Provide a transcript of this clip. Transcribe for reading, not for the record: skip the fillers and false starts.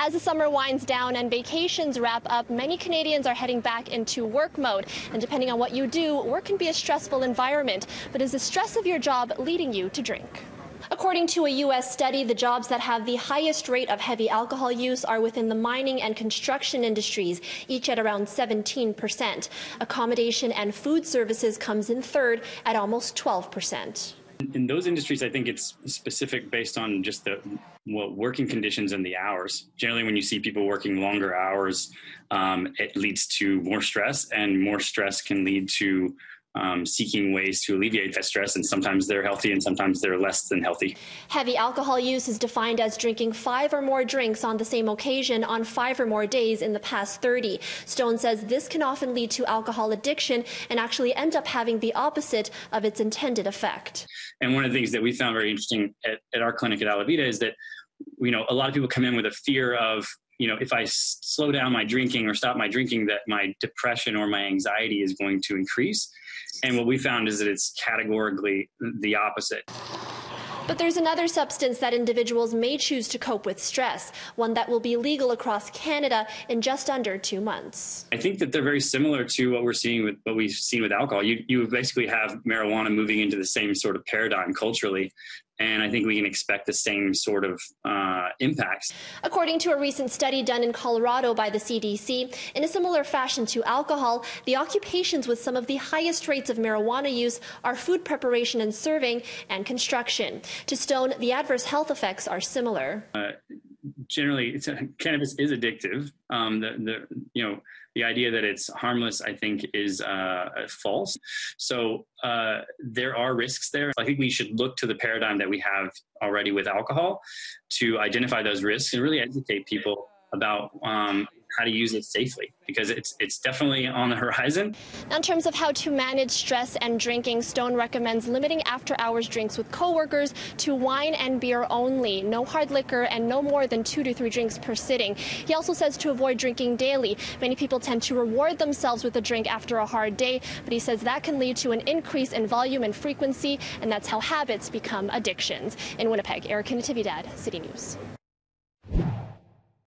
As the summer winds down and vacations wrap up, many Canadians are heading back into work mode. And depending on what you do, work can be a stressful environment. But is the stress of your job leading you to drink? According to a U.S. study, the jobs that have the highest rate of heavy alcohol use are within the mining and construction industries, each at around 17%. Accommodation and food services comes in third at almost 12%. In those industries, I think it's specific based on just the working conditions and the hours. Generally, when you see people working longer hours, it leads to more stress, and more stress can lead to seeking ways to alleviate that stress, and sometimes they're healthy and sometimes they're less than healthy. Heavy alcohol use is defined as drinking 5 or more drinks on the same occasion on 5 or more days in the past 30. Stone says this can often lead to alcohol addiction and actually end up having the opposite of its intended effect. And one of the things that we found very interesting at our clinic at Natividad is that, a lot of people come in with a fear of, if I slow down my drinking or stop my drinking, that my depression or my anxiety is going to increase. And what we found is that it's categorically the opposite. But there's another substance that individuals may choose to cope with stress, one that will be legal across Canada in just under 2 months. I think that they're very similar to what we've seen with alcohol. You basically have marijuana moving into the same sort of paradigm culturally. And I think we can expect the same sort of impacts. According to a recent study done in Colorado by the CDC, in a similar fashion to alcohol, the occupations with some of the highest rates of marijuana use are food preparation and serving and construction. To Stone, the adverse health effects are similar. Generally, cannabis is addictive. The idea that it's harmless, I think, is false. So there are risks there. I think we should look to the paradigm that we have already with alcohol to identify those risks and really educate people about how to use it safely, because it's definitely on the horizon. Now, in terms of how to manage stress and drinking, Stone recommends limiting after-hours drinks with coworkers to wine and beer only, no hard liquor, and no more than 2 to 3 drinks per sitting. He also says to avoid drinking daily. Many people tend to reward themselves with a drink after a hard day, but he says that can lead to an increase in volume and frequency, and that's how habits become addictions. In Winnipeg, Natividad, City News.